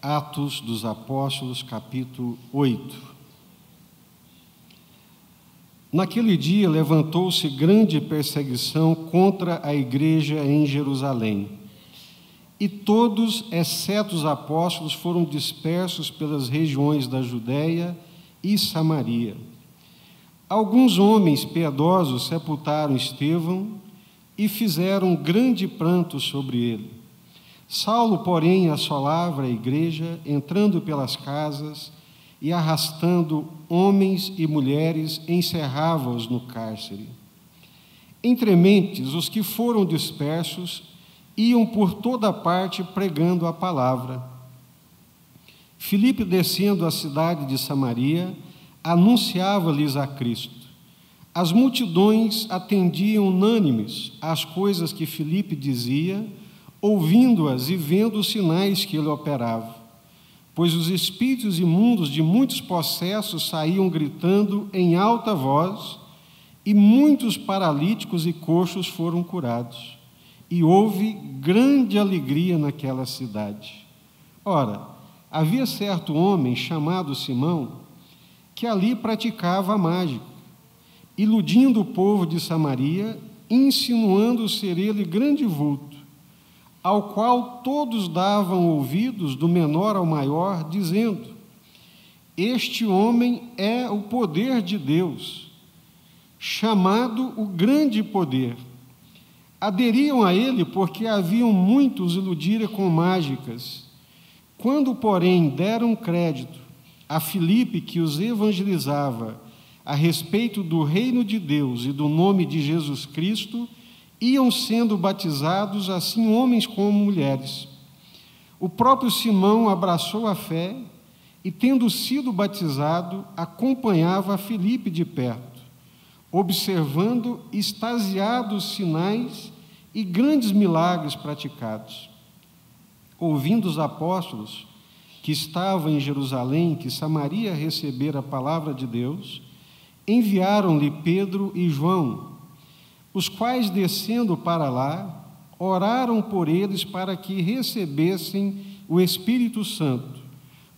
Atos dos Apóstolos, capítulo 8. Naquele dia levantou-se grande perseguição contra a igreja em Jerusalém, e todos, exceto os apóstolos, foram dispersos pelas regiões da Judéia e Samaria. Alguns homens piedosos sepultaram Estevão e fizeram grande pranto sobre ele. Saulo, porém, assolava a igreja, entrando pelas casas e arrastando homens e mulheres, encerrava-os no cárcere. Entre mentes, os que foram dispersos iam por toda parte pregando a palavra. Filipe, descendo à cidade de Samaria, anunciava-lhes a Cristo. As multidões atendiam unânimes às coisas que Filipe dizia, ouvindo-as e vendo os sinais que ele operava. Pois os espíritos imundos de muitos possessos saíam gritando em alta voz, e muitos paralíticos e coxos foram curados. E houve grande alegria naquela cidade. Ora, havia certo homem chamado Simão, que ali praticava a mágica, iludindo o povo de Samaria, insinuando ser ele grande vulto, ao qual todos davam ouvidos, do menor ao maior, dizendo: este homem é o poder de Deus, chamado o grande poder. Aderiam a ele porque haviam muitos iludira com mágicas. Quando, porém, deram crédito a Filipe, que os evangelizava a respeito do reino de Deus e do nome de Jesus Cristo, iam sendo batizados, assim homens como mulheres. O próprio Simão abraçou a fé e, tendo sido batizado, acompanhava a Filipe de perto, observando extasiados sinais e grandes milagres praticados. Ouvindo os apóstolos que estavam em Jerusalém, que Samaria recebera a palavra de Deus, enviaram-lhe Pedro e João, os quais, descendo para lá, oraram por eles para que recebessem o Espírito Santo,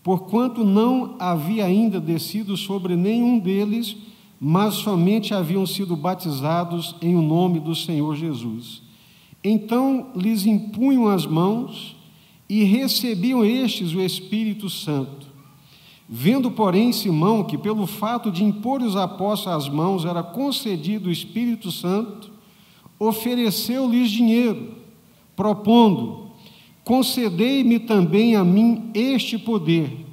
porquanto não havia ainda descido sobre nenhum deles, mas somente haviam sido batizados em o nome do Senhor Jesus. Então lhes impunham as mãos e recebiam estes o Espírito Santo. Vendo, porém, Simão que pelo fato de impor os apóstolos as mãos era concedido o Espírito Santo, ofereceu-lhes dinheiro, propondo: concedei-me também a mim este poder,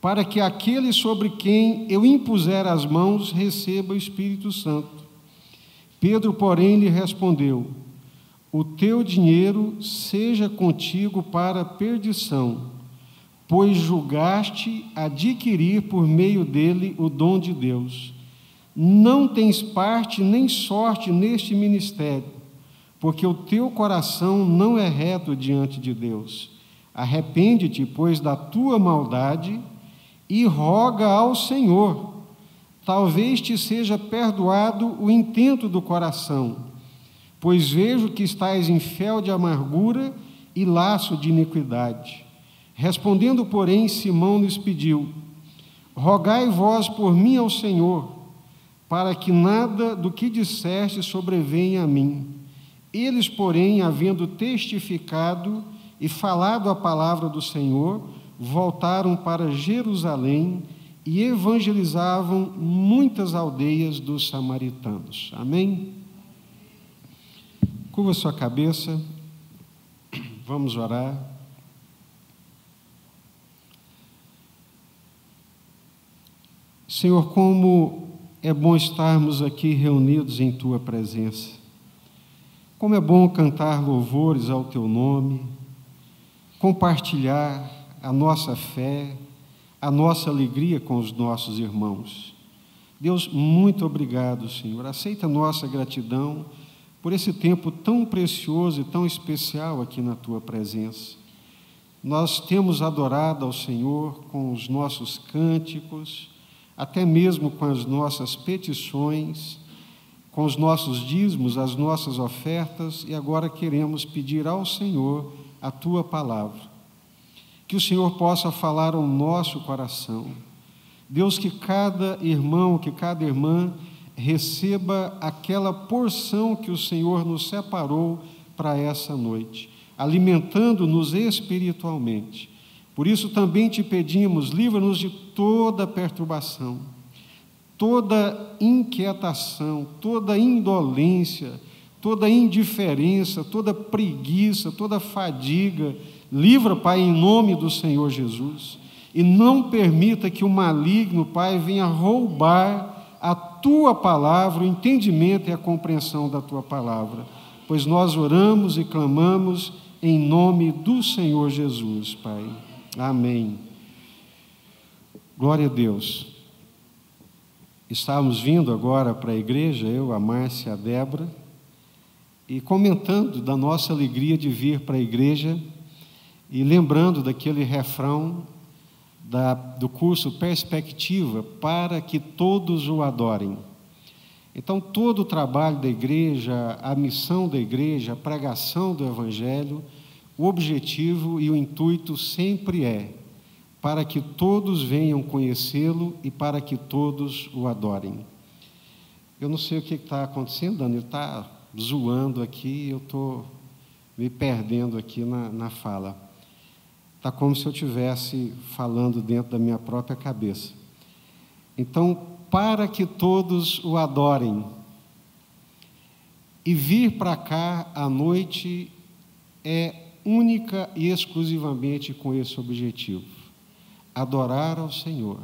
para que aquele sobre quem eu impuser as mãos receba o Espírito Santo. Pedro, porém, lhe respondeu: o teu dinheiro seja contigo para a perdição, pois julgaste adquirir por meio dele o dom de Deus. Não tens parte nem sorte neste ministério, porque o teu coração não é reto diante de Deus. Arrepende-te, pois, da tua maldade e roga ao Senhor. Talvez te seja perdoado o intento do coração, pois vejo que estás em fel de amargura e laço de iniquidade. Respondendo, porém, Simão lhes pediu: rogai vós por mim ao Senhor, para que nada do que disseste sobrevenha a mim. Eles, porém, havendo testificado e falado a palavra do Senhor, voltaram para Jerusalém e evangelizavam muitas aldeias dos samaritanos. Amém? Curva sua cabeça, vamos orar. Senhor, como é bom estarmos aqui reunidos em Tua presença. Como é bom cantar louvores ao Teu nome, compartilhar a nossa fé, a nossa alegria com os nossos irmãos. Deus, muito obrigado, Senhor. Aceita a nossa gratidão por esse tempo tão precioso e tão especial aqui na Tua presença. Nós temos adorado ao Senhor com os nossos cânticos, até mesmo com as nossas petições, com os nossos dízimos, as nossas ofertas, e agora queremos pedir ao Senhor a Tua palavra. que o Senhor possa falar ao nosso coração. Deus, que cada irmão, que cada irmã receba aquela porção que o Senhor nos separou para essa noite, alimentando-nos espiritualmente. Por isso também te pedimos, livra-nos de toda perturbação, toda inquietação, toda indolência, toda indiferença, toda preguiça, toda fadiga. Livra, Pai, em nome do Senhor Jesus, e não permita que o maligno, Pai, venha roubar a Tua palavra, o entendimento e a compreensão da Tua palavra, pois nós oramos e clamamos em nome do Senhor Jesus, Pai. Amém. Glória a Deus. Estávamos vindo agora para a igreja, eu, a Márcia e a Débora, e comentando da nossa alegria de vir para a igreja e lembrando daquele refrão do curso Perspectiva, para que todos o adorem. Então, todo o trabalho da igreja, a missão da igreja, a pregação do Evangelho, o objetivo e o intuito sempre é para que todos venham conhecê-lo e para que todos o adorem. Eu não sei o que está acontecendo, Dani, ele está zoando aqui, eu estou me perdendo aqui na fala. Está como se eu estivesse falando dentro da minha própria cabeça. Então, para que todos o adorem. E vir para cá à noite é única e exclusivamente com esse objetivo: adorar ao Senhor,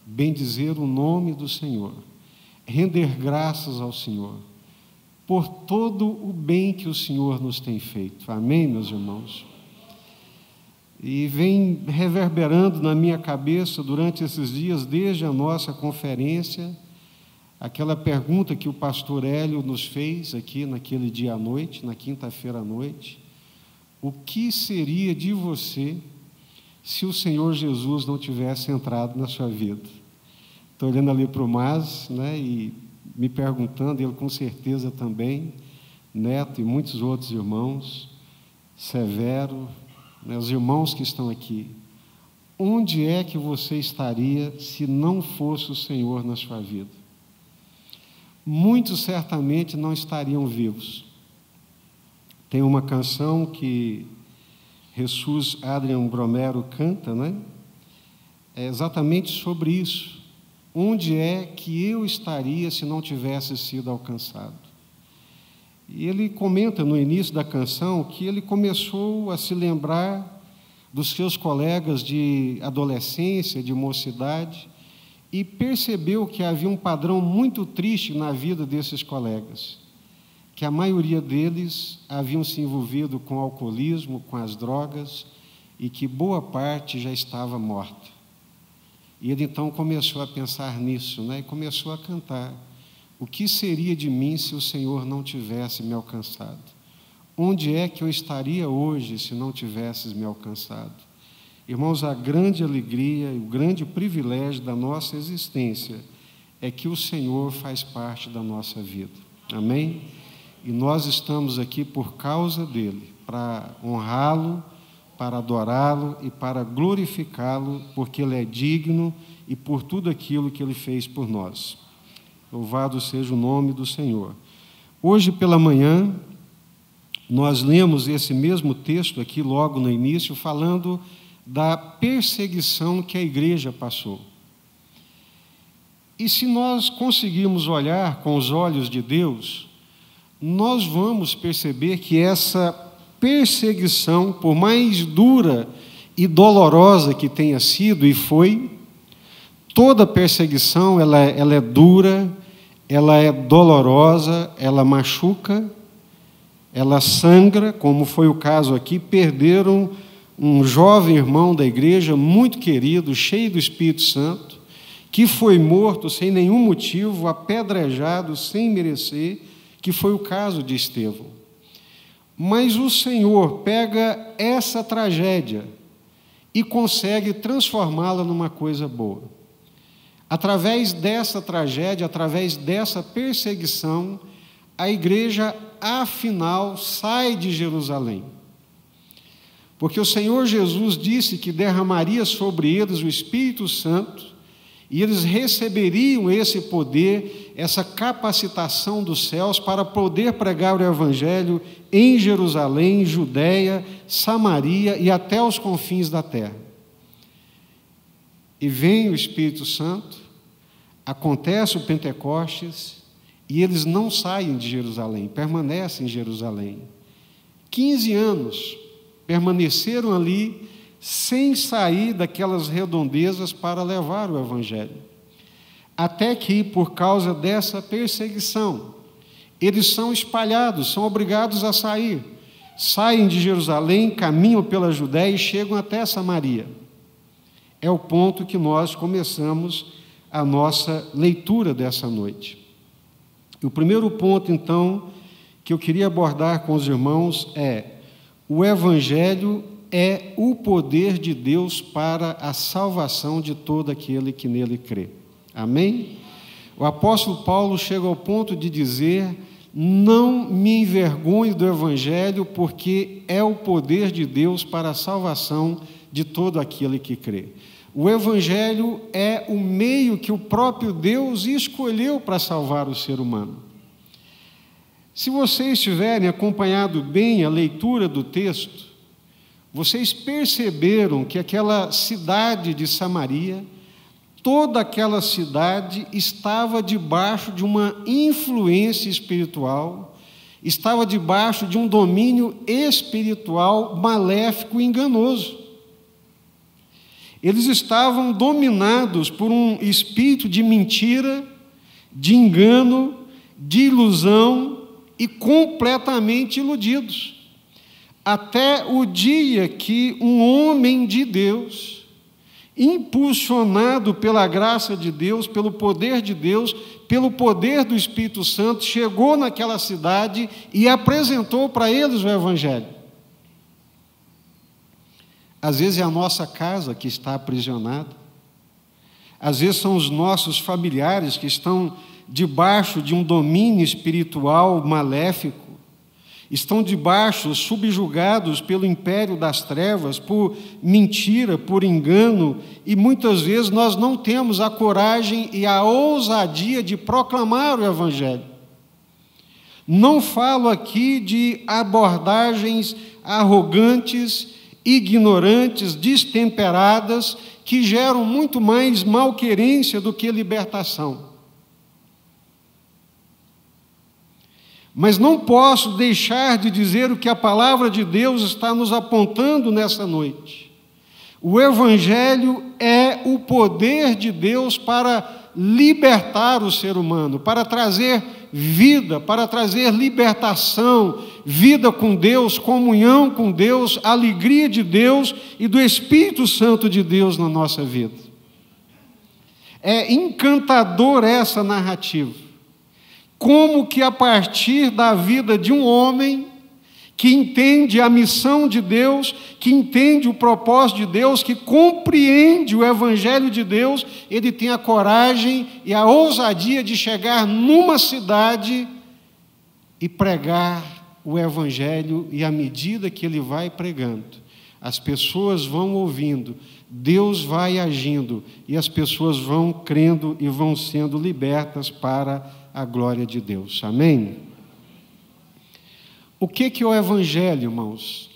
bendizer o nome do Senhor, render graças ao Senhor, por todo o bem que o Senhor nos tem feito. Amém, meus irmãos? E vem reverberando na minha cabeça durante esses dias, desde a nossa conferência, aquela pergunta que o pastor Hélio nos fez aqui naquele dia à noite, na quinta-feira à noite: o que seria de você se o Senhor Jesus não tivesse entrado na sua vida? Estou olhando ali para o Mas, né, e me perguntando, ele com certeza também, Neto e muitos outros irmãos, Severo, né, os irmãos que estão aqui, onde é que você estaria se não fosse o Senhor na sua vida? Muitos certamente não estariam vivos. Tem uma canção que Jesus Adrian Bromero canta, né? É exatamente sobre isso. Onde é que eu estaria se não tivesse sido alcançado? E ele comenta no início da canção que ele começou a se lembrar dos seus colegas de adolescência, de mocidade, e percebeu que havia um padrão muito triste na vida desses colegas, que a maioria deles haviam se envolvido com o alcoolismo, com as drogas, e que boa parte já estava morta. E ele então começou a pensar nisso, né? E começou a cantar: o que seria de mim se o Senhor não tivesse me alcançado? Onde é que eu estaria hoje se não tivesses me alcançado? Irmãos, a grande alegria e o grande privilégio da nossa existência é que o Senhor faz parte da nossa vida. Amém? E nós estamos aqui por causa dele, para honrá-lo, para adorá-lo e para glorificá-lo, porque ele é digno e por tudo aquilo que ele fez por nós. Louvado seja o nome do Senhor. Hoje pela manhã, nós lemos esse mesmo texto aqui logo no início, falando da perseguição que a igreja passou. E se nós conseguirmos olhar com os olhos de Deus, nós vamos perceber que essa perseguição, por mais dura e dolorosa que tenha sido, e foi, toda perseguição ela é dura, ela é dolorosa, ela machuca, ela sangra, como foi o caso aqui. Perderam um jovem irmão da igreja, muito querido, cheio do Espírito Santo, que foi morto sem nenhum motivo, apedrejado sem merecer, que foi o caso de Estevão. Mas o Senhor pega essa tragédia e consegue transformá-la numa coisa boa. Através dessa tragédia, através dessa perseguição, a igreja, afinal, sai de Jerusalém. porque o Senhor Jesus disse que derramaria sobre eles o Espírito Santo, e eles receberiam esse poder, essa capacitação dos céus para poder pregar o Evangelho em Jerusalém, Judéia, Samaria e até os confins da terra. E vem o Espírito Santo, acontece o Pentecostes, e eles não saem de Jerusalém, permanecem em Jerusalém. 15 anos permaneceram ali, sem sair daquelas redondezas para levar o Evangelho. Até que, por causa dessa perseguição, eles são espalhados, são obrigados a sair. Saem de Jerusalém, caminham pela Judéia e chegam até Samaria. É o ponto que nós começamos a nossa leitura dessa noite. E o primeiro ponto, então, que eu queria abordar com os irmãos é: o Evangelho é o poder de Deus para a salvação de todo aquele que nele crê. Amém? O apóstolo Paulo chega ao ponto de dizer: não me envergonhe do Evangelho, porque é o poder de Deus para a salvação de todo aquele que crê. O Evangelho é o meio que o próprio Deus escolheu para salvar o ser humano. Se vocês tiverem acompanhado bem a leitura do texto, vocês perceberam que aquela cidade de Samaria, toda aquela cidade estava debaixo de uma influência espiritual, estava debaixo de um domínio espiritual maléfico e enganoso. Eles estavam dominados por um espírito de mentira, de engano, de ilusão e completamente iludidos. Até o dia que um homem de Deus, impulsionado pela graça de Deus, pelo poder de Deus, pelo poder do Espírito Santo, chegou naquela cidade e apresentou para eles o Evangelho. Às vezes é a nossa casa que está aprisionada, às vezes são os nossos familiares que estão debaixo de um domínio espiritual maléfico, estão debaixo, subjugados pelo império das trevas, por mentira, por engano, e muitas vezes nós não temos a coragem e a ousadia de proclamar o Evangelho. Não falo aqui de abordagens arrogantes, ignorantes, destemperadas, que geram muito mais malquerência do que libertação. Mas não posso deixar de dizer o que a palavra de Deus está nos apontando nessa noite. O Evangelho é o poder de Deus para libertar o ser humano, para trazer vida, para trazer libertação, vida com Deus, comunhão com Deus, alegria de Deus e do Espírito Santo de Deus na nossa vida. É encantador essa narrativa. Como que a partir da vida de um homem que entende a missão de Deus, que entende o propósito de Deus, que compreende o Evangelho de Deus, ele tem a coragem e a ousadia de chegar numa cidade e pregar o Evangelho, e à medida que ele vai pregando, as pessoas vão ouvindo, Deus vai agindo, e as pessoas vão crendo e vão sendo libertas para a glória de Deus. Amém? O que é o Evangelho, irmãos?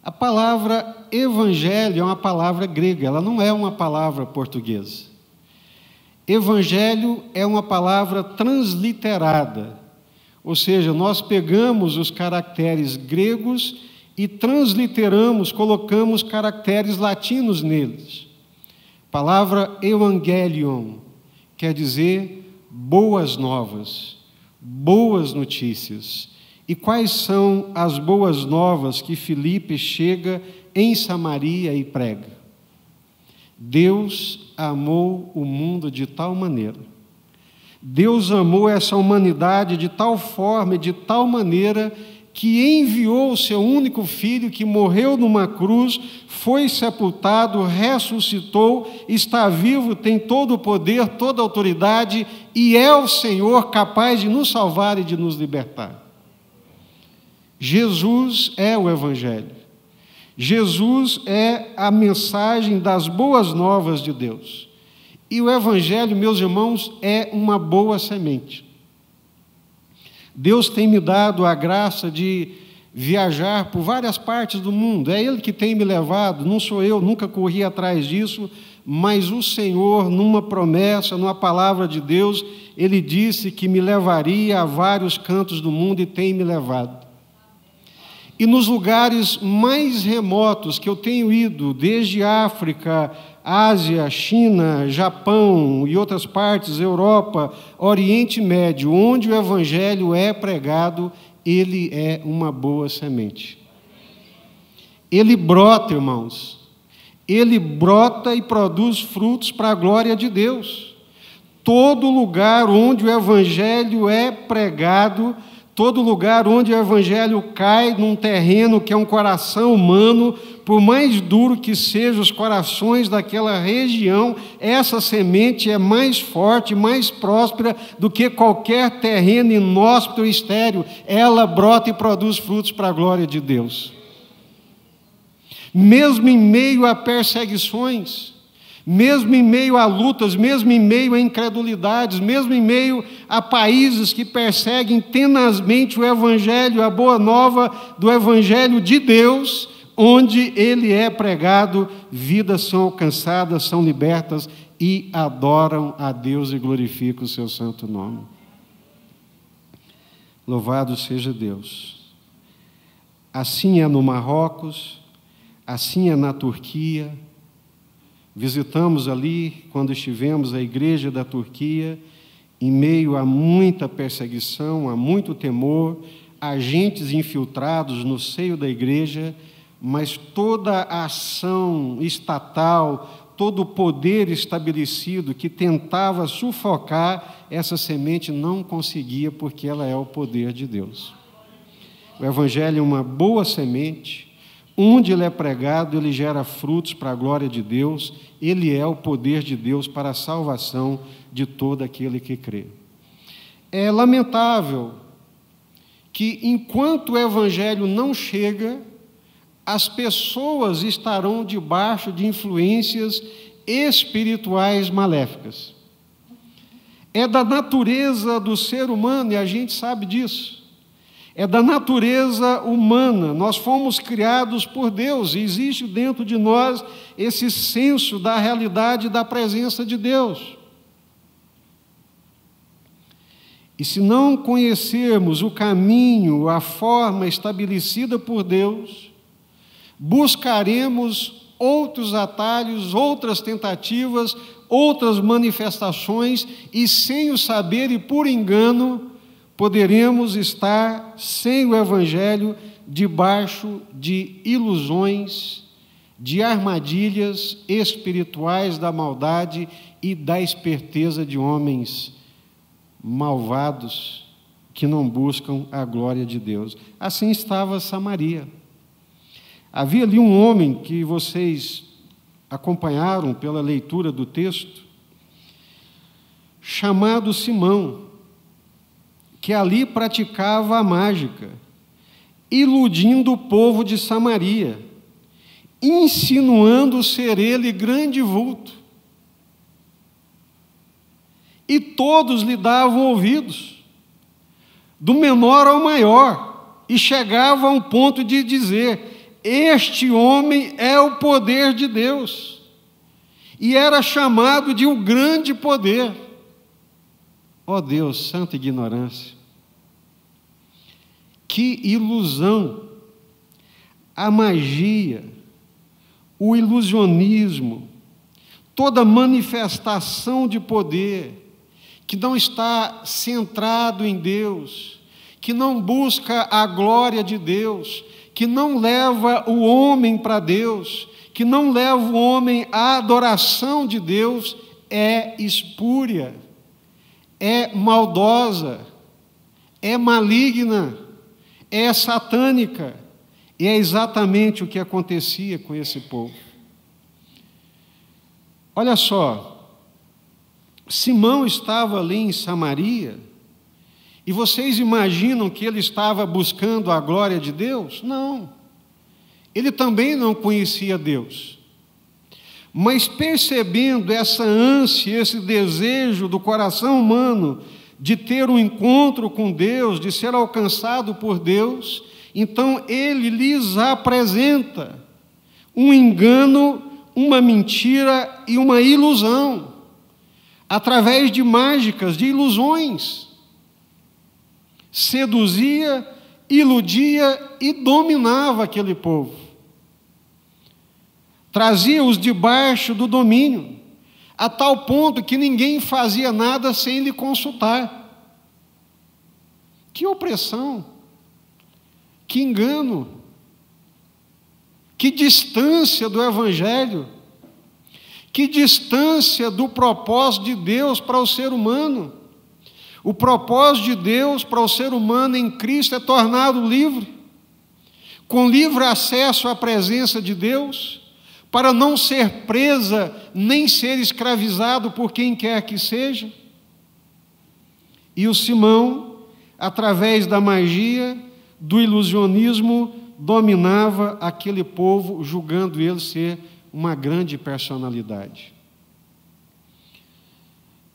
A palavra Evangelho é uma palavra grega, ela não é uma palavra portuguesa. Evangelho é uma palavra transliterada, ou seja, nós pegamos os caracteres gregos e transliteramos, colocamos caracteres latinos neles. A palavra Evangelion quer dizer boas novas, boas notícias. E quais são as boas novas que Filipe chega em Samaria e prega? Deus amou o mundo de tal maneira, Deus amou essa humanidade de tal forma e de tal maneira que enviou o seu único filho, que morreu numa cruz, foi sepultado, ressuscitou, está vivo, tem todo o poder, toda a autoridade, e é o Senhor capaz de nos salvar e de nos libertar. Jesus é o Evangelho. Jesus é a mensagem das boas novas de Deus. E o Evangelho, meus irmãos, é uma boa semente. Deus tem me dado a graça de viajar por várias partes do mundo. É Ele que tem me levado, não sou eu, nunca corri atrás disso, mas o Senhor, numa promessa, numa palavra de Deus, Ele disse que me levaria a vários cantos do mundo e tem me levado. E nos lugares mais remotos que eu tenho ido, desde África, Ásia, China, Japão e outras partes, Europa, Oriente Médio, onde o Evangelho é pregado, ele é uma boa semente. Ele brota, irmãos. Ele brota e produz frutos para a glória de Deus. Todo lugar onde o Evangelho é pregado, todo lugar onde o Evangelho cai num terreno que é um coração humano, por mais duro que sejam os corações daquela região, essa semente é mais forte, mais próspera do que qualquer terreno inóspito e estéril. Ela brota e produz frutos para a glória de Deus. Mesmo em meio a perseguições, mesmo em meio a lutas, mesmo em meio a incredulidades, mesmo em meio a países que perseguem tenazmente o Evangelho, a boa nova do Evangelho de Deus, onde ele é pregado, vidas são alcançadas, são libertas e adoram a Deus e glorificam o seu santo nome. Louvado seja Deus. Assim é no Marrocos, assim é na Turquia. Visitamos ali, quando estivemos, a igreja da Turquia, em meio a muita perseguição, a muito temor, agentes infiltrados no seio da igreja, mas toda a ação estatal, todo o poder estabelecido que tentava sufocar essa semente não conseguia, porque ela é o poder de Deus. O Evangelho é uma boa semente. Onde ele é pregado, ele gera frutos para a glória de Deus, ele é o poder de Deus para a salvação de todo aquele que crê. É lamentável que, enquanto o Evangelho não chega, as pessoas estarão debaixo de influências espirituais maléficas. É da natureza do ser humano, e a gente sabe disso. É da natureza humana, nós fomos criados por Deus, e existe dentro de nós esse senso da realidade da presença de Deus. E se não conhecermos o caminho, a forma estabelecida por Deus, buscaremos outros atalhos, outras tentativas, outras manifestações, e sem o saber e por engano, poderemos estar sem o Evangelho, debaixo de ilusões, de armadilhas espirituais da maldade e da esperteza de homens malvados que não buscam a glória de Deus. Assim estava Samaria. Havia ali um homem que vocês acompanharam pela leitura do texto, chamado Simão, que ali praticava a mágica, iludindo o povo de Samaria, insinuando ser ele grande vulto. E todos lhe davam ouvidos, do menor ao maior, e chegava a um ponto de dizer: este homem é o poder de Deus. E era chamado de o grande poder. Ó Deus, santa ignorância! Que ilusão! A magia, o ilusionismo, toda manifestação de poder que não está centrado em Deus, que não busca a glória de Deus, que não leva o homem para Deus, que não leva o homem à adoração de Deus, é espúria, é maldosa, é maligna, é satânica. E é exatamente o que acontecia com esse povo. Olha só, Simão estava ali em Samaria, e vocês imaginam que ele estava buscando a glória de Deus? Não. ele também não conhecia Deus. Mas percebendo essa ânsia, esse desejo do coração humano de ter um encontro com Deus, de ser alcançado por Deus, então ele lhes apresenta um engano, uma mentira e uma ilusão, através de mágicas, de ilusões. Seduzia, iludia e dominava aquele povo. Trazia-os debaixo do domínio, a tal ponto que ninguém fazia nada sem lhe consultar. Que opressão, que engano, que distância do Evangelho, que distância do propósito de Deus para o ser humano. O propósito de Deus para o ser humano em Cristo é torná-lo livre, com livre acesso à presença de Deus, para não ser presa nem ser escravizado por quem quer que seja. E o Simão, através da magia, do ilusionismo, dominava aquele povo, julgando ele ser uma grande personalidade.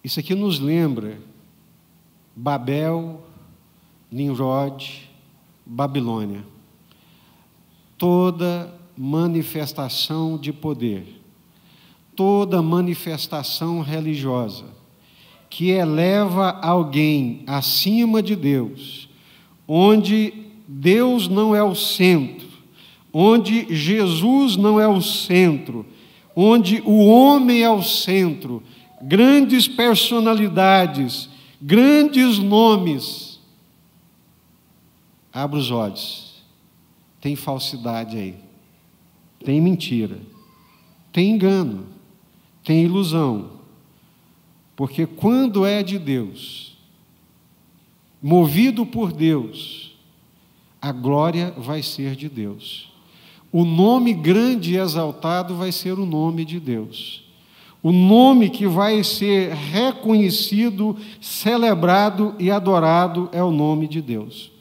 Isso aqui nos lembra Babel, Nimrod, Babilônia. Toda manifestação de poder, toda manifestação religiosa que eleva alguém acima de Deus, onde Deus não é o centro, onde Jesus não é o centro, onde o homem é o centro, grandes personalidades, grandes nomes. Abra os olhos, tem falsidade aí, tem mentira, tem engano, tem ilusão, porque quando é de Deus, movido por Deus, a glória vai ser de Deus. O nome grande e exaltado vai ser o nome de Deus. O nome que vai ser reconhecido, celebrado e adorado é o nome de Deus.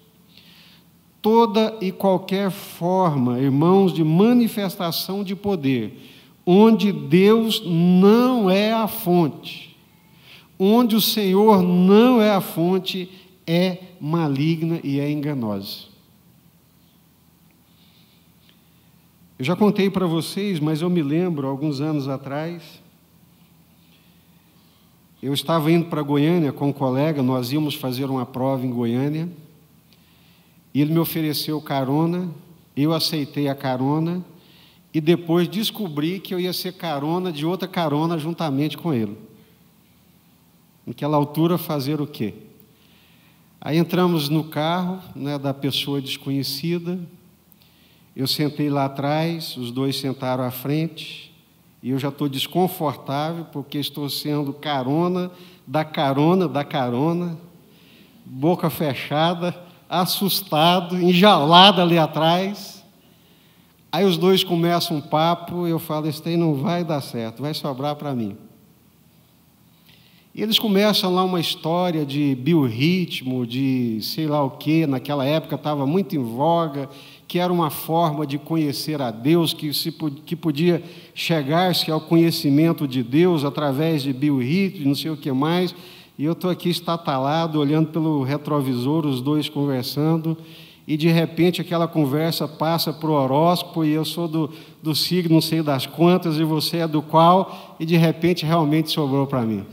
Toda e qualquer forma, irmãos, de manifestação de poder, onde Deus não é a fonte, onde o Senhor não é a fonte, é maligna e é enganosa. Eu já contei para vocês, mas eu me lembro, alguns anos atrás, eu estava indo para Goiânia com um colega, nós íamos fazer uma prova em Goiânia, e ele me ofereceu carona, eu aceitei a carona, e depois descobri que eu ia ser carona de outra carona juntamente com ele. Naquela altura, fazer o quê? Aí entramos no carro, né, da pessoa desconhecida, eu sentei lá atrás, os dois sentaram à frente, e eu já estou desconfortável, porque estou sendo carona, boca fechada, assustado, enjaulado ali atrás. Aí os dois começam um papo, eu falo, isso aí não vai dar certo, vai sobrar para mim. E eles começam lá uma história de biorritmo, de sei lá o quê, naquela época estava muito em voga, que era uma forma de conhecer a Deus, que podia chegar-se ao conhecimento de Deus através de biorritmo, não sei o que mais. E eu estou aqui estatalado, olhando pelo retrovisor, os dois conversando, e de repente aquela conversa passa para o horóscopo, e eu sou do signo não sei das quantas, e você é do qual, e de repente realmente sobrou para mim.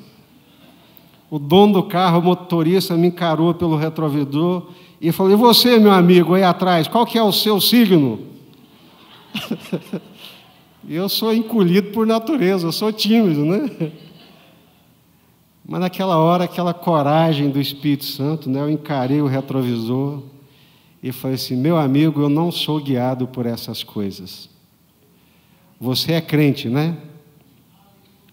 O dono do carro, o motorista, me encarou pelo retrovisor e falou, e você, meu amigo, aí atrás, qual que é o seu signo? Eu sou encolhido por natureza, eu sou tímido, né? Mas naquela hora, aquela coragem do Espírito Santo, né, eu encarei o retrovisor e falei assim, meu amigo, eu não sou guiado por essas coisas. Você é crente, né?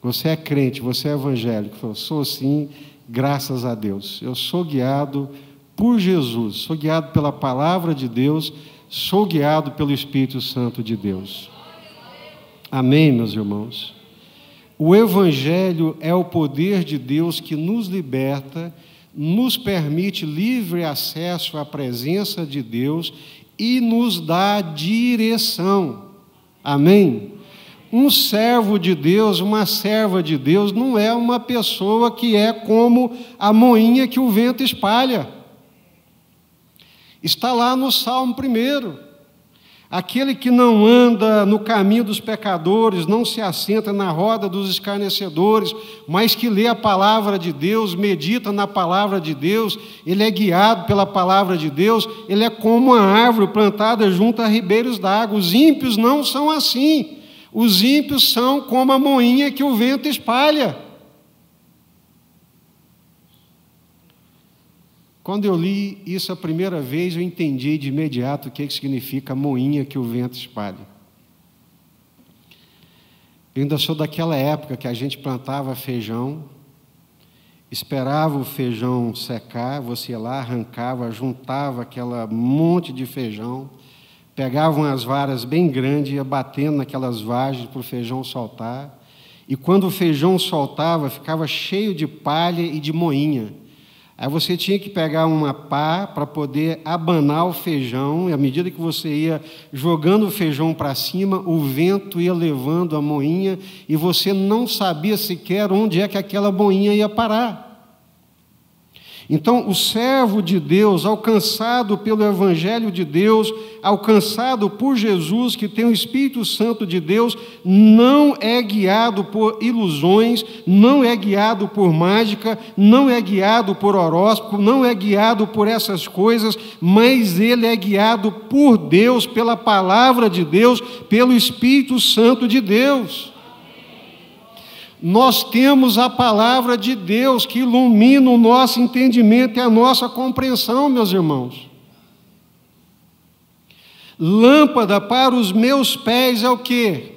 Você é crente, você é evangélico. Eu sou sim, graças a Deus. Eu sou guiado por Jesus, sou guiado pela palavra de Deus, sou guiado pelo Espírito Santo de Deus. Amém, meus irmãos? O Evangelho é o poder de Deus que nos liberta, nos permite livre acesso à presença de Deus e nos dá direção. Amém? Um servo de Deus, uma serva de Deus, não é uma pessoa que é como a moinha que o vento espalha. Está lá no Salmo 1. Aquele que não anda no caminho dos pecadores, não se assenta na roda dos escarnecedores, mas que lê a palavra de Deus, medita na palavra de Deus, ele é guiado pela palavra de Deus, ele é como uma árvore plantada junto a ribeiros d'água. Os ímpios não são assim. Os ímpios são como a moinha que o vento espalha. Quando eu li isso a primeira vez, eu entendi de imediato o que significa moinha que o vento espalha. Eu ainda sou daquela época que a gente plantava feijão, esperava o feijão secar, você ia lá, arrancava, juntava aquela monte de feijão, pegava umas varas bem grandes, ia batendo naquelas vagens para o feijão soltar, e quando o feijão soltava, ficava cheio de palha e de moinha. Aí você tinha que pegar uma pá para poder abanar o feijão, e à medida que você ia jogando o feijão para cima, o vento ia levando a moinha, e você não sabia sequer onde é que aquela moinha ia parar. Então, o servo de Deus, alcançado pelo Evangelho de Deus, alcançado por Jesus, que tem o Espírito Santo de Deus, não é guiado por ilusões, não é guiado por mágica, não é guiado por horóscopo, não é guiado por essas coisas, mas ele é guiado por Deus, pela palavra de Deus, pelo Espírito Santo de Deus. Nós temos a palavra de Deus que ilumina o nosso entendimento e a nossa compreensão, meus irmãos. Lâmpada para os meus pés é o quê?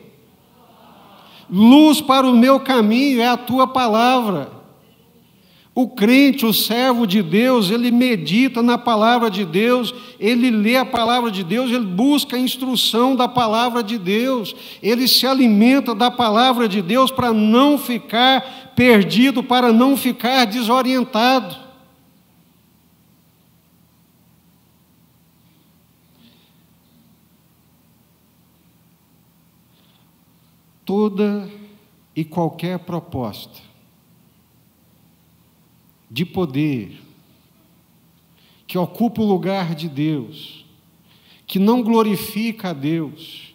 Luz para o meu caminho é a tua palavra. O crente, o servo de Deus, ele medita na palavra de Deus, ele lê a palavra de Deus, ele busca a instrução da palavra de Deus, ele se alimenta da palavra de Deus para não ficar perdido, para não ficar desorientado. Toda e qualquer proposta de poder, que ocupa o lugar de Deus, que não glorifica a Deus,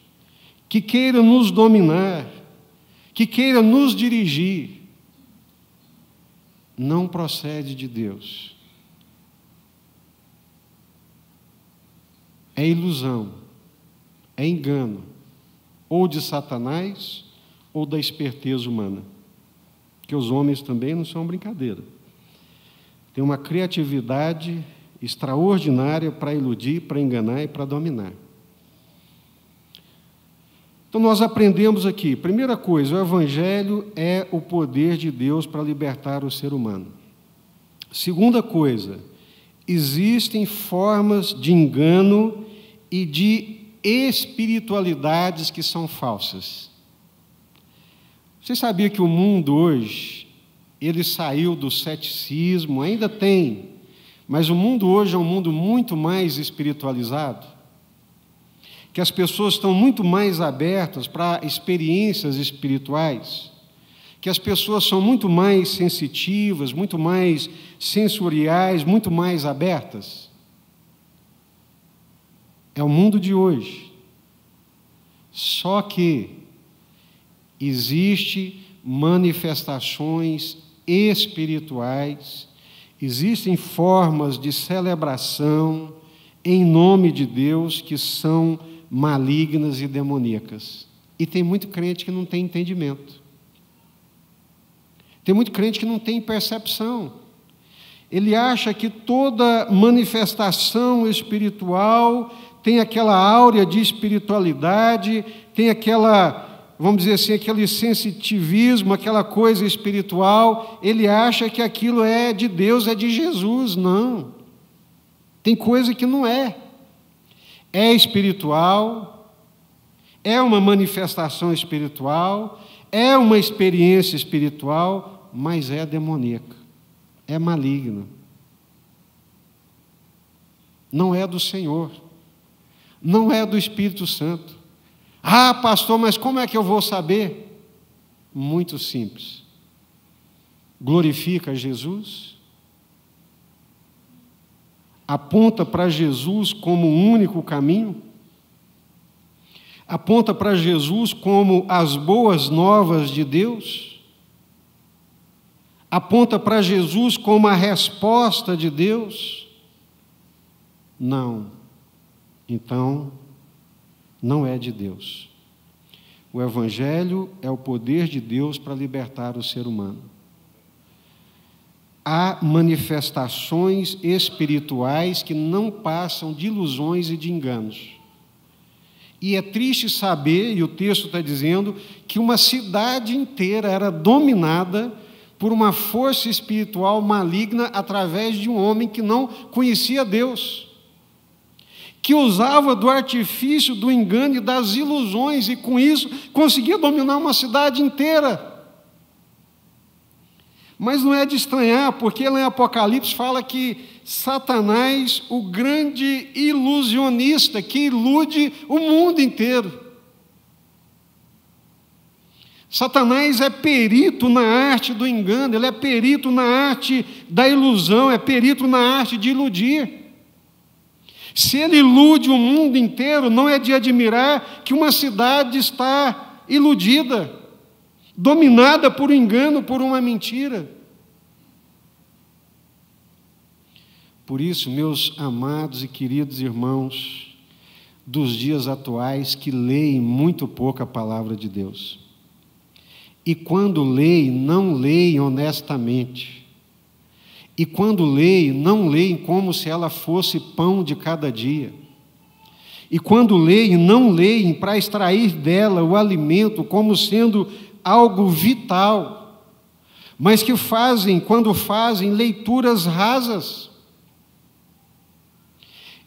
que queira nos dominar, que queira nos dirigir, não procede de Deus. É ilusão, é engano, ou de Satanás, ou da esperteza humana, que os homens também não são brincadeira. Tem uma criatividade extraordinária para iludir, para enganar e para dominar. Então, nós aprendemos aqui, primeira coisa, o Evangelho é o poder de Deus para libertar o ser humano. Segunda coisa, existem formas de engano e de espiritualidades que são falsas. Você sabia que o mundo hoje, ele saiu do ceticismo, ainda tem, mas o mundo hoje é um mundo muito mais espiritualizado, que as pessoas estão muito mais abertas para experiências espirituais, que as pessoas são muito mais sensitivas, muito mais sensoriais, muito mais abertas. É o mundo de hoje. Só que existem manifestações espirituais, existem formas de celebração em nome de Deus que são malignas e demoníacas. E tem muito crente que não tem entendimento. Tem muito crente que não tem percepção. Ele acha que toda manifestação espiritual tem aquela áurea de espiritualidade, tem aquela, vamos dizer assim, aquele sensitivismo, aquela coisa espiritual. Ele acha que aquilo é de Deus, é de Jesus. Não. Tem coisa que não é. É espiritual, é uma manifestação espiritual, é uma experiência espiritual, mas é demoníaca, é maligna. Não é do Senhor. não é do Espírito Santo. Ah, pastor, mas como é que eu vou saber? Muito simples. Glorifica Jesus, aponta para Jesus como o único caminho, aponta para Jesus como as boas novas de Deus, aponta para Jesus como a resposta de Deus. Não. Então, não é de Deus. O Evangelho é o poder de Deus para libertar o ser humano. Há manifestações espirituais que não passam de ilusões e de enganos. E é triste saber, e o texto está dizendo, que uma cidade inteira era dominada por uma força espiritual maligna através de um homem que não conhecia Deus, que usava do artifício, do engano e das ilusões, e com isso conseguia dominar uma cidade inteira. Mas não é de estranhar, porque lá em Apocalipse fala que Satanás, o grande ilusionista, que ilude o mundo inteiro. Satanás é perito na arte do engano, ele é perito na arte da ilusão, é perito na arte de iludir. Se ele ilude o mundo inteiro, não é de admirar que uma cidade está iludida, dominada por um engano, por uma mentira. Por isso, meus amados e queridos irmãos dos dias atuais que leem muito pouco a palavra de Deus, e quando leem, não leem honestamente, e quando leem, não leem como se ela fosse pão de cada dia, e quando leem, não leem para extrair dela o alimento como sendo algo vital, mas que fazem, quando fazem, leituras rasas.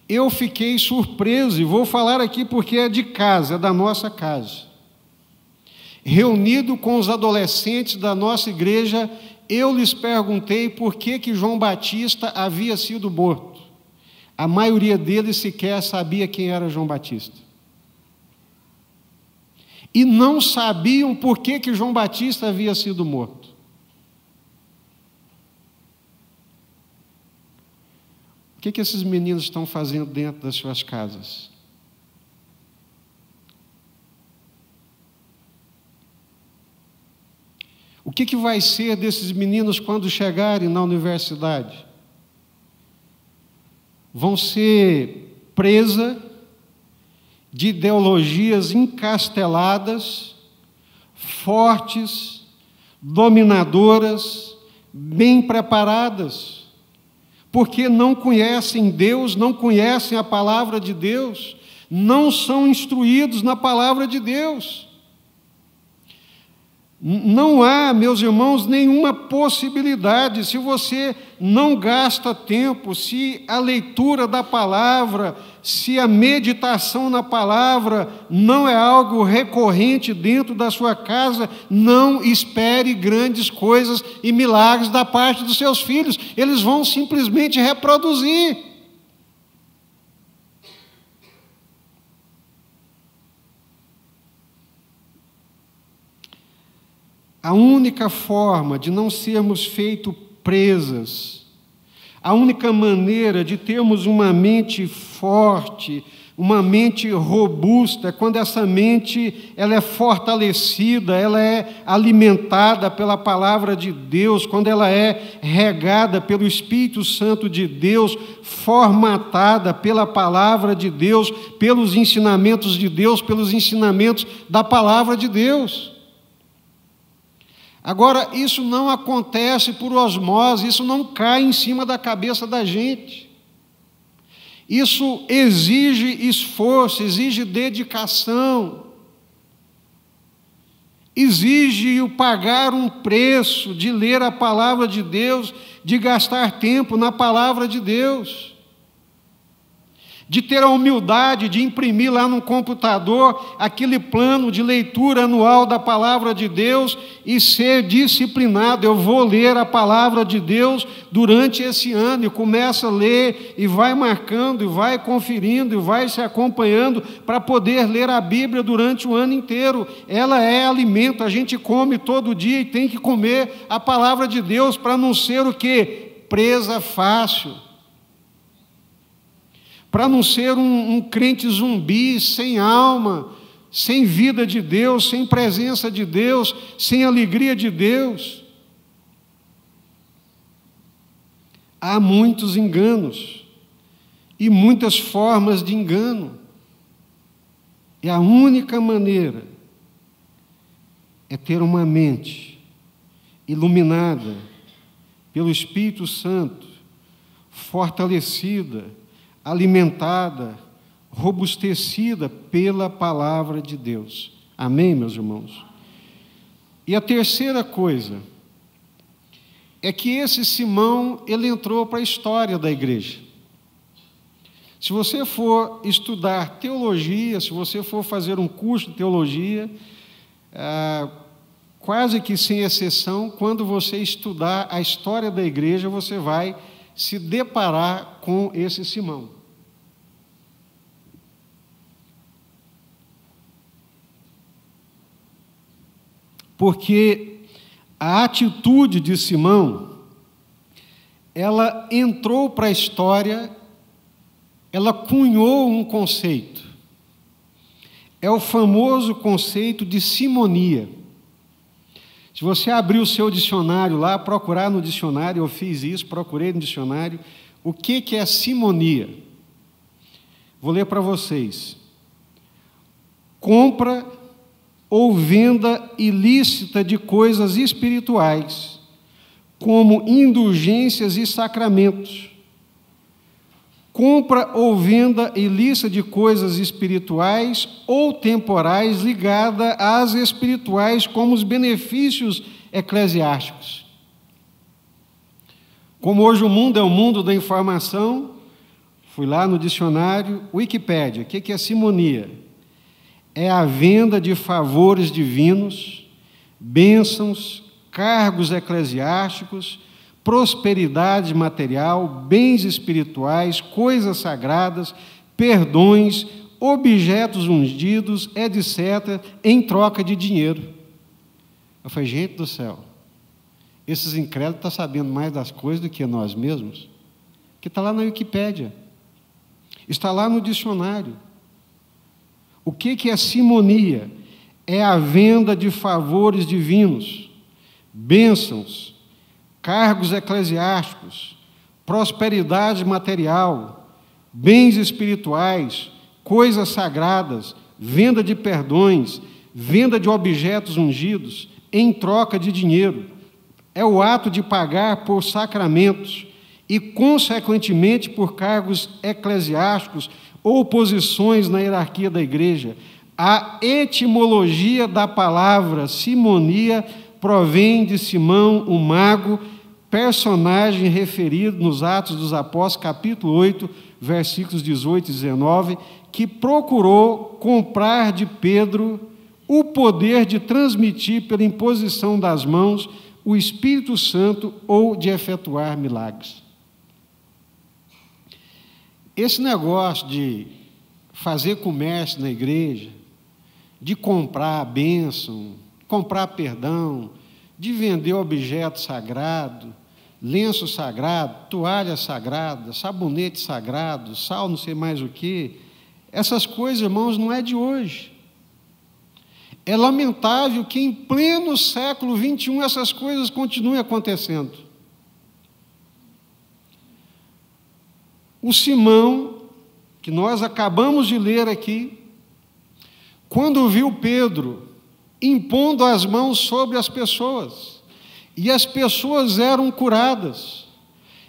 Eu fiquei surpreso, e vou falar aqui porque é de casa, é da nossa casa. Reunido com os adolescentes da nossa igreja, eu lhes perguntei por que João Batista havia sido morto. A maioria deles sequer sabia quem era João Batista. E não sabiam por que João Batista havia sido morto. O que esses meninos estão fazendo dentro das suas casas? O que vai ser desses meninos quando chegarem na universidade? Vão ser presa de ideologias encasteladas, fortes, dominadoras, bem preparadas, porque não conhecem Deus, não conhecem a palavra de Deus, não são instruídos na palavra de Deus. Não há, meus irmãos, nenhuma possibilidade, se você não gasta tempo, se a leitura da palavra, se a meditação na palavra não é algo recorrente dentro da sua casa, não espere grandes coisas e milagres da parte dos seus filhos, eles vão simplesmente reproduzir. A única forma de não sermos feitos presas, a única maneira de termos uma mente forte, uma mente robusta, é quando essa mente ela é fortalecida, ela é alimentada pela palavra de Deus, quando ela é regada pelo Espírito Santo de Deus, formatada pela palavra de Deus, pelos ensinamentos de Deus, pelos ensinamentos da palavra de Deus. Agora, isso não acontece por osmose, isso não cai em cima da cabeça da gente. Isso exige esforço, exige dedicação, exige o pagar um preço de ler a palavra de Deus, de gastar tempo na palavra de Deus. de ter a humildade de imprimir lá no computador aquele plano de leitura anual da palavra de Deus e ser disciplinado. Eu vou ler a palavra de Deus durante esse ano, e começa a ler, e vai marcando, e vai conferindo, e vai se acompanhando para poder ler a Bíblia durante o ano inteiro. Ela é alimento, a gente come todo dia e tem que comer a palavra de Deus para não ser o quê? Presa fácil. Para não ser um crente zumbi, sem alma, sem vida de Deus, sem presença de Deus, sem alegria de Deus. Há muitos enganos e muitas formas de engano. E a única maneira é ter uma mente iluminada pelo Espírito Santo, fortalecida, alimentada, robustecida pela palavra de Deus. Amém, meus irmãos? E a terceira coisa é que esse Simão, ele entrou para a história da igreja. Se você for estudar teologia, se você for fazer um curso de teologia, quase que sem exceção, quando você estudar a história da igreja, você vai se deparar com esse Simão. Porque a atitude de Simão, ela entrou para a história, ela cunhou um conceito. É o famoso conceito de simonia. Se você abrir o seu dicionário lá, procurar no dicionário, eu fiz isso, procurei no dicionário, o que é simonia? Vou ler para vocês. Compra ou venda ilícita de coisas espirituais, como indulgências e sacramentos. Compra ou venda ilícita de coisas espirituais ou temporais ligada às espirituais, como os benefícios eclesiásticos. Como hoje o mundo é o mundo da informação, fui lá no dicionário, Wikipédia, o que é simonia? É a venda de favores divinos, bênçãos, cargos eclesiásticos, prosperidade material, bens espirituais, coisas sagradas, perdões, objetos ungidos, etc., em troca de dinheiro. Eu falei, gente do céu, esses incrédulos estão sabendo mais das coisas do que nós mesmos? Que está lá na Wikipédia, está lá no dicionário. O que é simonia? É a venda de favores divinos, bênçãos, cargos eclesiásticos, prosperidade material, bens espirituais, coisas sagradas, venda de perdões, venda de objetos ungidos, em troca de dinheiro. É o ato de pagar por sacramentos e, consequentemente, por cargos eclesiásticos ou posições na hierarquia da igreja. A etimologia da palavra simonia provém de Simão, o mago, personagem referido nos Atos dos Apóstolos, capítulo 8, versículos 18 e 19, que procurou comprar de Pedro o poder de transmitir pela imposição das mãos o Espírito Santo ou de efetuar milagres. Esse negócio de fazer comércio na igreja, de comprar bênção, comprar perdão, de vender objeto sagrado, lenço sagrado, toalha sagrada, sabonete sagrado, sal não sei mais o quê, essas coisas, irmãos, não é de hoje. É lamentável que em pleno século XXI essas coisas continuem acontecendo. O Simão, que nós acabamos de ler aqui, quando viu Pedro impondo as mãos sobre as pessoas, e as pessoas eram curadas,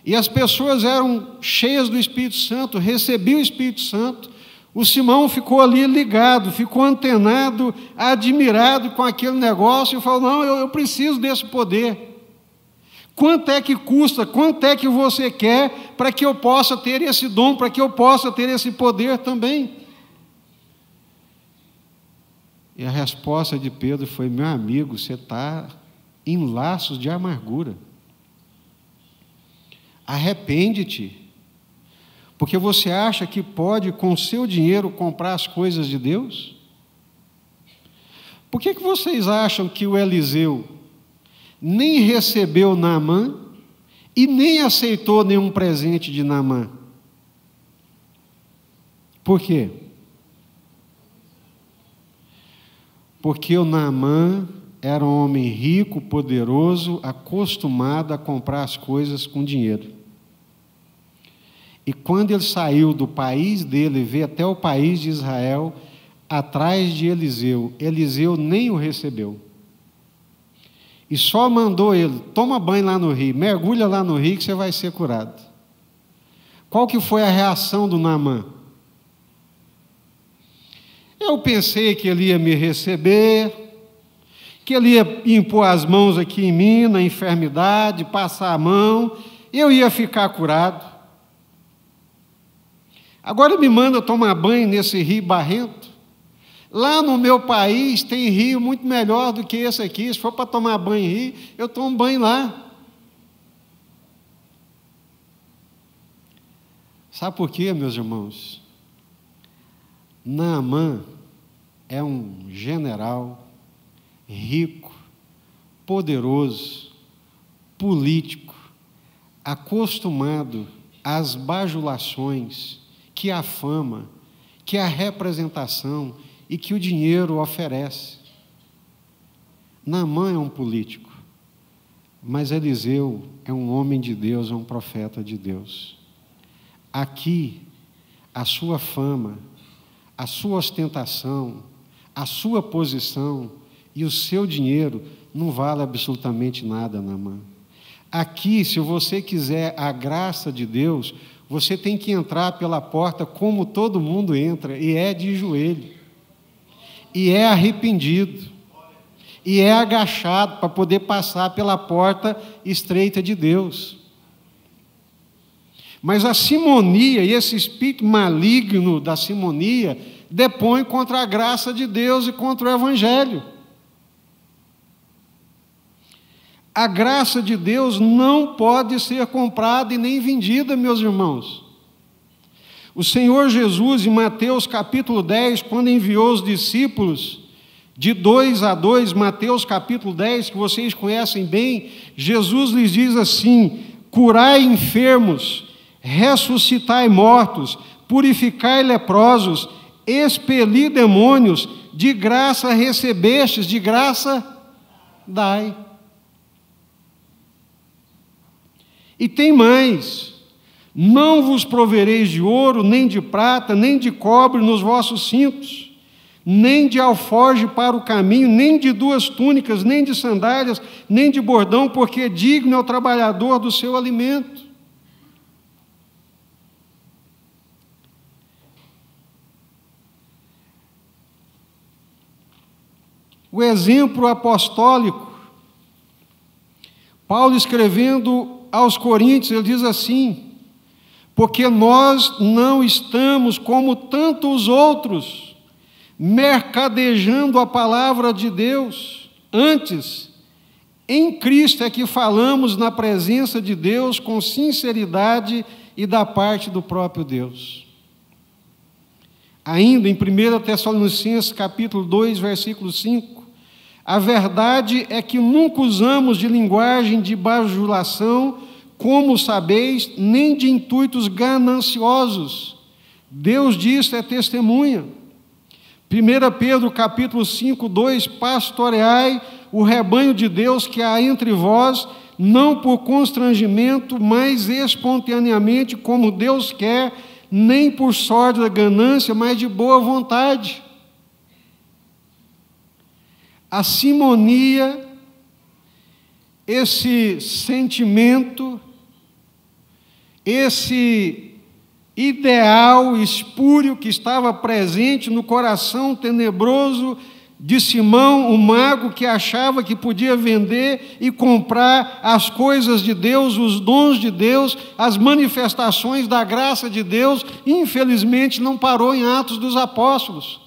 e as pessoas eram cheias do Espírito Santo, recebiam o Espírito Santo, o Simão ficou ali ligado, ficou antenado, admirado com aquele negócio, e falou, não, eu preciso desse poder. Quanto é que custa? Quanto é que você quer para que eu possa ter esse dom, para que eu possa ter esse poder também? E a resposta de Pedro foi: meu amigo, você está em laços de amargura. Arrepende-te. Porque você acha que pode, com seu dinheiro, comprar as coisas de Deus? Por que vocês acham que o Eliseu nem recebeu Naamã e nem aceitou nenhum presente de Naamã? Por quê? Porque o Naamã era um homem rico, poderoso, acostumado a comprar as coisas com dinheiro. E quando ele saiu do país dele e veio até o país de Israel, atrás de Eliseu, Eliseu nem o recebeu. E só mandou ele: toma banho lá no rio, mergulha lá no rio que você vai ser curado. Qual que foi a reação do Naamã? Eu pensei que ele ia me receber, que ele ia impor as mãos aqui em mim, na enfermidade, passar a mão, eu ia ficar curado. Agora me manda tomar banho nesse rio barrento. Lá no meu país tem rio muito melhor do que esse aqui. Se for para tomar banho em rio, eu tomo banho lá. Sabe por quê, meus irmãos? Naamã é um general rico, poderoso, político, acostumado às bajulações que a fama, que a representação e que o dinheiro oferece. Naamã é um político, mas Eliseu é um homem de Deus, é um profeta de Deus. Aqui, a sua fama, a sua ostentação, a sua posição e o seu dinheiro não vale absolutamente nada, Naamã. Aqui, se você quiser a graça de Deus, você tem que entrar pela porta como todo mundo entra, e é de joelho, e é arrependido, e é agachado para poder passar pela porta estreita de Deus. Mas a simonia e esse espírito maligno da simonia depõe contra a graça de Deus e contra o Evangelho. A graça de Deus não pode ser comprada e nem vendida, meus irmãos. O Senhor Jesus, em Mateus capítulo 10, quando enviou os discípulos de 2 a 2, Mateus capítulo 10, que vocês conhecem bem, Jesus lhes diz assim: curai enfermos, ressuscitai mortos, purificai leprosos, expeli demônios, de graça recebestes, de graça dai. E tem mais: não vos provereis de ouro, nem de prata, nem de cobre nos vossos cintos, nem de alforje para o caminho, nem de 2 túnicas, nem de sandálias, nem de bordão, porque digno é o trabalhador do seu alimento. O exemplo apostólico, Paulo escrevendo aos Coríntios, ele diz assim: porque nós não estamos como tantos outros, mercadejando a palavra de Deus, antes, em Cristo é que falamos na presença de Deus com sinceridade e da parte do próprio Deus. Ainda em 1 Tessalonicenses capítulo 2, versículo 5, a verdade é que nunca usamos de linguagem de bajulação, como sabeis, nem de intuitos gananciosos. Deus disso é testemunha. 1 Pedro capítulo 5, 2, pastoreai o rebanho de Deus que há entre vós, não por constrangimento, mas espontaneamente, como Deus quer, nem por sorte da ganância, mas de boa vontade. A simonia, esse sentimento, esse ideal espúrio que estava presente no coração tenebroso de Simão, o mago, que achava que podia vender e comprar as coisas de Deus, os dons de Deus, as manifestações da graça de Deus, infelizmente não parou em Atos dos Apóstolos.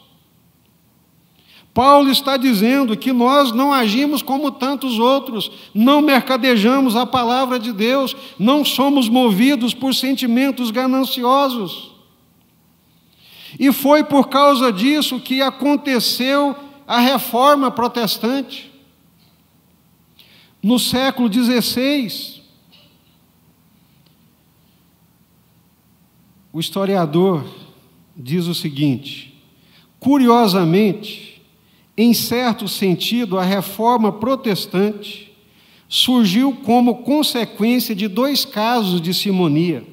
Paulo está dizendo que nós não agimos como tantos outros, não mercadejamos a palavra de Deus, não somos movidos por sentimentos gananciosos. E foi por causa disso que aconteceu a Reforma Protestante. No século XVI, o historiador diz o seguinte: curiosamente, em certo sentido, a Reforma Protestante surgiu como consequência de dois casos de simonia.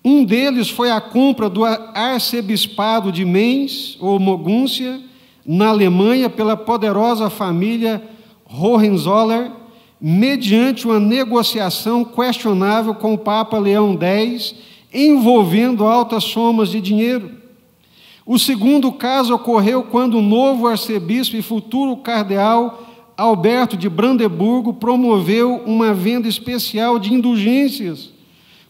Um deles foi a compra do arcebispado de Mainz, ou Mogúncia, na Alemanha, pela poderosa família Hohenzollern, mediante uma negociação questionável com o Papa Leão X, envolvendo altas somas de dinheiro. O segundo caso ocorreu quando o novo arcebispo e futuro cardeal Alberto de Brandeburgo promoveu uma venda especial de indulgências,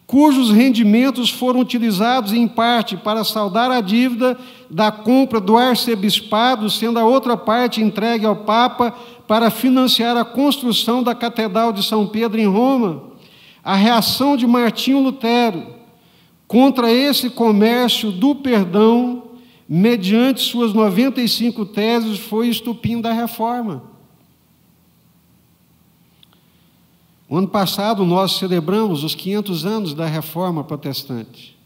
cujos rendimentos foram utilizados em parte para saldar a dívida da compra do arcebispado, sendo a outra parte entregue ao Papa para financiar a construção da Catedral de São Pedro em Roma. A reação de Martinho Lutero contra esse comércio do perdão, mediante suas 95 teses, foi o estupim da Reforma. O ano passado nós celebramos os 500 anos da Reforma Protestante,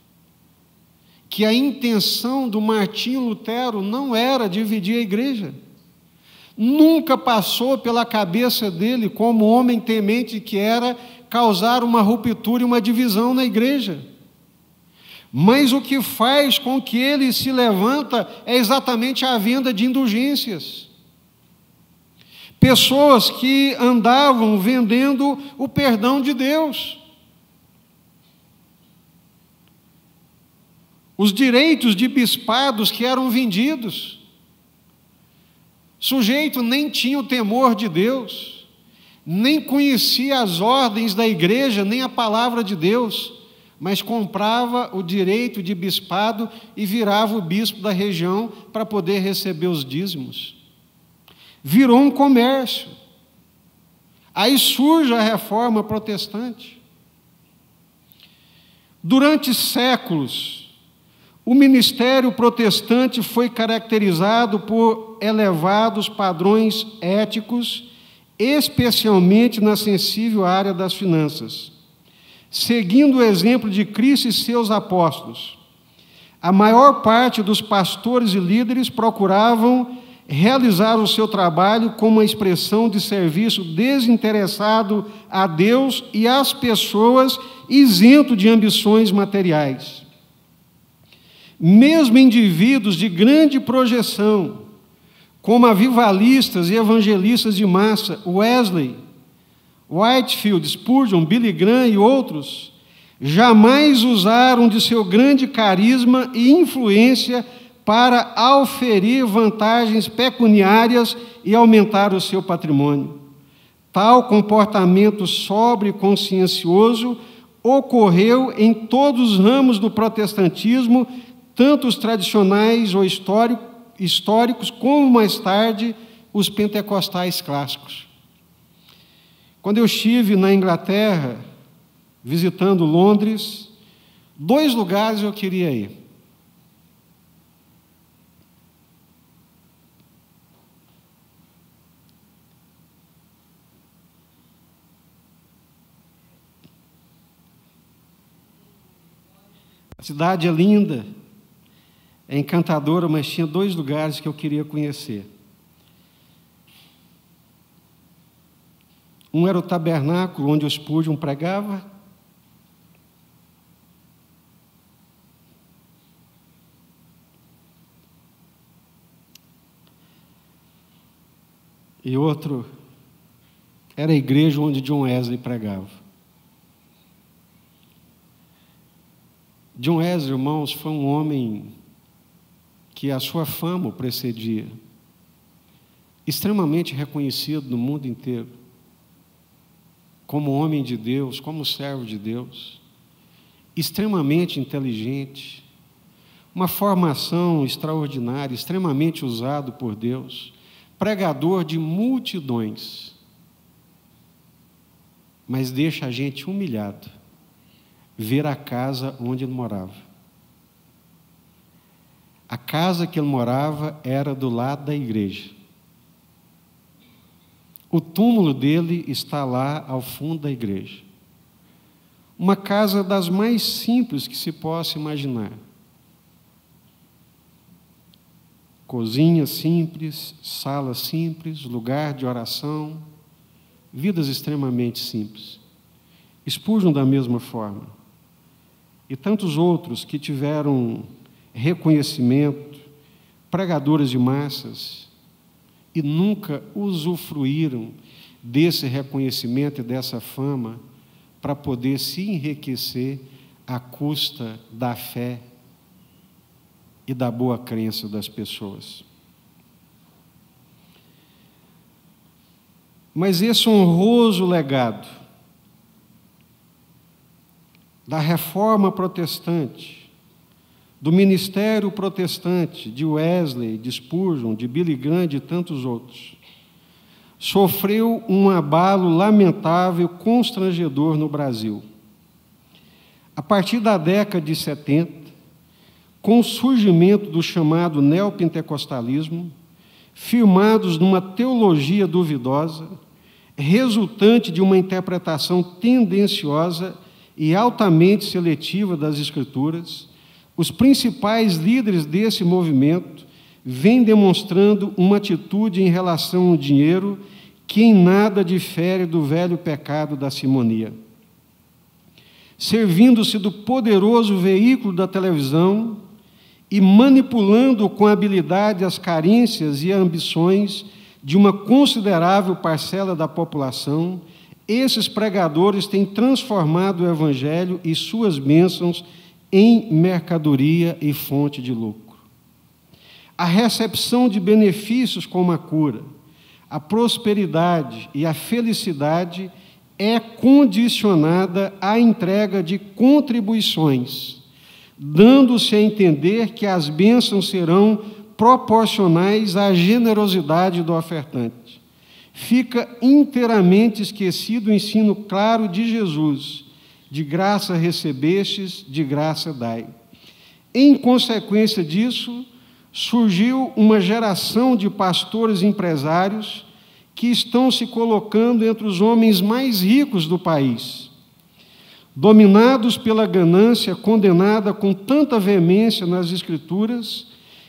que a intenção do Martinho Lutero não era dividir a igreja. Nunca passou pela cabeça dele, como homem temente que era, causar uma ruptura e uma divisão na igreja. Mas o que faz com que ele se levanta é exatamente a venda de indulgências. Pessoas que andavam vendendo o perdão de Deus. Os direitos de bispados que eram vendidos. O sujeito nem tinha o temor de Deus, nem conhecia as ordens da igreja, nem a palavra de Deus, mas comprava o direito de bispado e virava o bispo da região para poder receber os dízimos. Virou um comércio. Aí surge a Reforma Protestante. Durante séculos, o ministério protestante foi caracterizado por elevados padrões éticos, especialmente na sensível área das finanças. Seguindo o exemplo de Cristo e seus apóstolos, a maior parte dos pastores e líderes procuravam realizar o seu trabalho como uma expressão de serviço desinteressado a Deus e às pessoas, isento de ambições materiais. Mesmo indivíduos de grande projeção, como avivalistas e evangelistas de massa, Wesley, Whitefield, Spurgeon, Billy Graham e outros, jamais usaram de seu grande carisma e influência para auferir vantagens pecuniárias e aumentar o seu patrimônio. Tal comportamento sóbrio e consciencioso ocorreu em todos os ramos do protestantismo, tanto os tradicionais ou históricos, como mais tarde os pentecostais clássicos. Quando eu estive na Inglaterra, visitando Londres, 2 lugares eu queria ir. A cidade é linda, é encantadora, mas tinha 2 lugares que eu queria conhecer. Um era o tabernáculo onde o Spurgeon pregava. E outro era a igreja onde John Wesley pregava. John Wesley, irmãos, foi um homem que a sua fama o precedia. extremamente reconhecido no mundo inteiro, como homem de Deus, como servo de Deus, extremamente inteligente, uma formação extraordinária, extremamente usado por Deus, pregador de multidões, mas deixa a gente humilhado ver a casa onde ele morava. A casa que ele morava era do lado da igreja. O túmulo dele está lá ao fundo da igreja. Uma casa das mais simples que se possa imaginar. Cozinha simples, sala simples, lugar de oração, vidas extremamente simples. Spurgeon da mesma forma. E tantos outros que tiveram reconhecimento, pregadores de massas, e nunca usufruíram desse reconhecimento e dessa fama para poder se enriquecer à custa da fé e da boa crença das pessoas. Mas esse honroso legado da reforma protestante, do ministério protestante, de Wesley, de Spurgeon, de Billy Graham e tantos outros, sofreu um abalo lamentável e constrangedor no Brasil. A partir da década de 70, com o surgimento do chamado neopentecostalismo, firmados numa teologia duvidosa, resultante de uma interpretação tendenciosa e altamente seletiva das Escrituras, os principais líderes desse movimento vêm demonstrando uma atitude em relação ao dinheiro que em nada difere do velho pecado da simonia. Servindo-se do poderoso veículo da televisão e manipulando com habilidade as carências e ambições de uma considerável parcela da população, esses pregadores têm transformado o Evangelho e suas bênçãos em mercadoria e fonte de lucro. A recepção de benefícios como a cura, a prosperidade e a felicidade é condicionada à entrega de contribuições, dando-se a entender que as bênçãos serão proporcionais à generosidade do ofertante. Fica inteiramente esquecido o ensino claro de Jesus: de graça recebestes, de graça dai. Em consequência disso, surgiu uma geração de pastores empresários que estão se colocando entre os homens mais ricos do país. Dominados pela ganância condenada com tanta veemência nas Escrituras,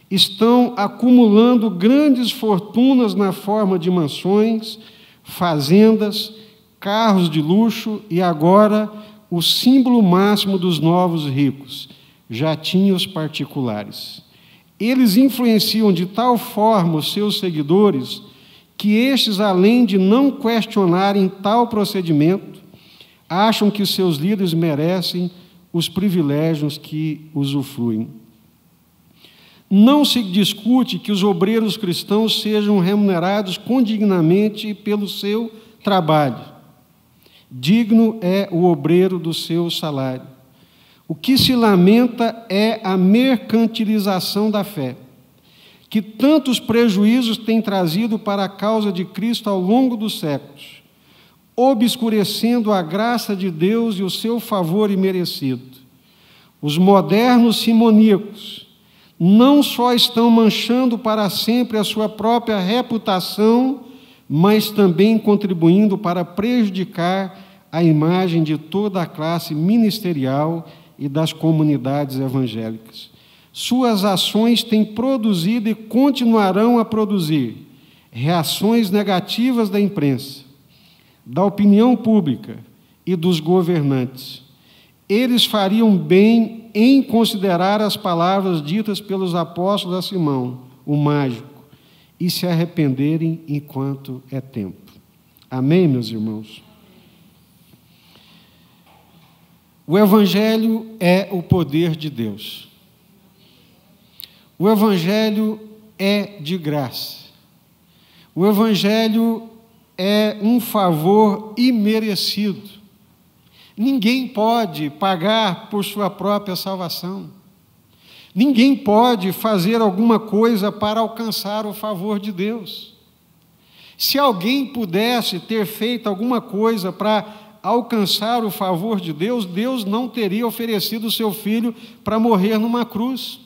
estão acumulando grandes fortunas na forma de mansões, fazendas, carros de luxo e agora o símbolo máximo dos novos ricos, jatinhos particulares. Eles influenciam de tal forma os seus seguidores que estes, além de não questionarem tal procedimento, acham que os seus líderes merecem os privilégios que usufruem. Não se discute que os obreiros cristãos sejam remunerados condignamente pelo seu trabalho. Digno é o obreiro do seu salário. O que se lamenta é a mercantilização da fé, que tantos prejuízos tem trazido para a causa de Cristo ao longo dos séculos, obscurecendo a graça de Deus e o seu favor imerecido. Os modernos simoníacos não só estão manchando para sempre a sua própria reputação, mas também contribuindo para prejudicar a imagem de toda a classe ministerial e das comunidades evangélicas. Suas ações têm produzido e continuarão a produzir reações negativas da imprensa, da opinião pública e dos governantes. Eles fariam bem em considerar as palavras ditas pelos apóstolos a Simão, o mágico, e se arrependerem enquanto é tempo. Amém, meus irmãos? O Evangelho é o poder de Deus. O Evangelho é de graça. O Evangelho é um favor imerecido. Ninguém pode pagar por sua própria salvação. Ninguém pode fazer alguma coisa para alcançar o favor de Deus. Se alguém pudesse ter feito alguma coisa para alcançar o favor de Deus, Deus não teria oferecido o seu Filho para morrer numa cruz.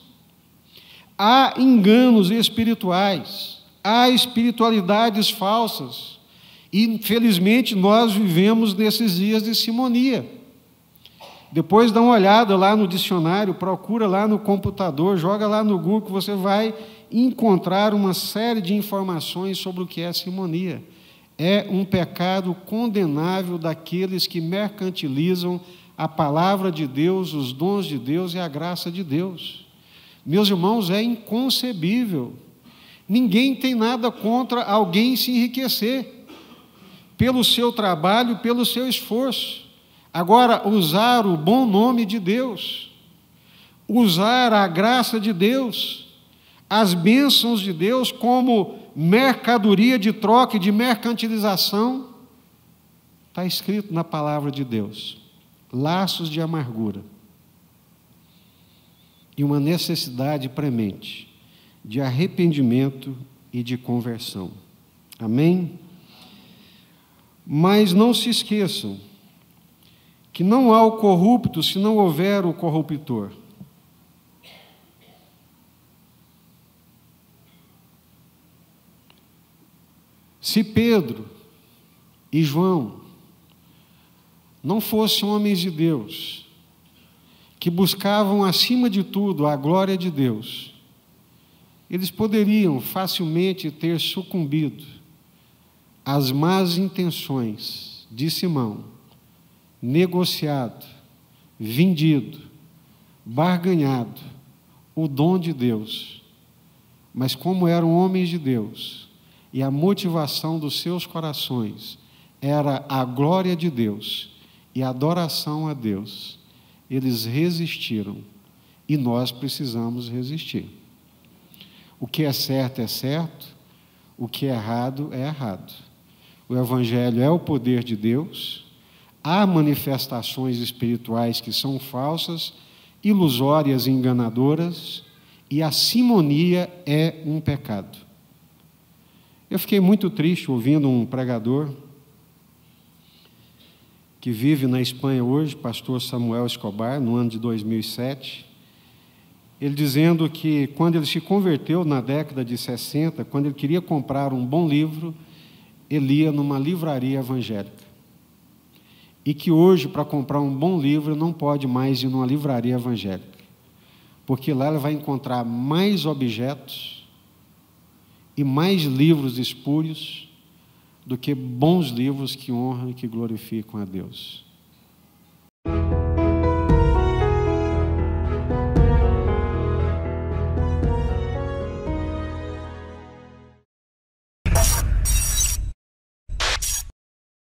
Há enganos espirituais, há espiritualidades falsas, e infelizmente nós vivemos nesses dias de simonia. Depois dá uma olhada lá no dicionário, procura lá no computador, joga lá no Google, que você vai encontrar uma série de informações sobre o que é simonia. É um pecado condenável daqueles que mercantilizam a palavra de Deus, os dons de Deus e a graça de Deus. Meus irmãos, é inconcebível. Ninguém tem nada contra alguém se enriquecer pelo seu trabalho, pelo seu esforço. Agora, usar o bom nome de Deus, usar a graça de Deus, as bênçãos de Deus como mercadoria de troca e de mercantilização, está escrito na palavra de Deus: laços de amargura e uma necessidade premente de arrependimento e de conversão. Amém? Mas não se esqueçam que não há o corrupto se não houver o corruptor. Se Pedro e João não fossem homens de Deus, que buscavam acima de tudo a glória de Deus, eles poderiam facilmente ter sucumbido às más intenções de Simão, negociado, vendido, barganhado o dom de Deus. Mas como eram homens de Deus, e a motivação dos seus corações era a glória de Deus e a adoração a Deus, eles resistiram, e nós precisamos resistir. O que é certo é certo, o que é errado é errado. O Evangelho é o poder de Deus. Há manifestações espirituais que são falsas, ilusórias e enganadoras, e a simonia é um pecado. Eu fiquei muito triste ouvindo um pregador que vive na Espanha hoje, pastor Samuel Escobar, no ano de 2007, ele dizendo que quando ele se converteu na década de 60, quando ele queria comprar um bom livro, ele ia numa livraria evangélica. E que hoje, para comprar um bom livro, não pode mais ir numa livraria evangélica, porque lá ele vai encontrar mais objetos e mais livros espúrios do que bons livros que honram e que glorificam a Deus.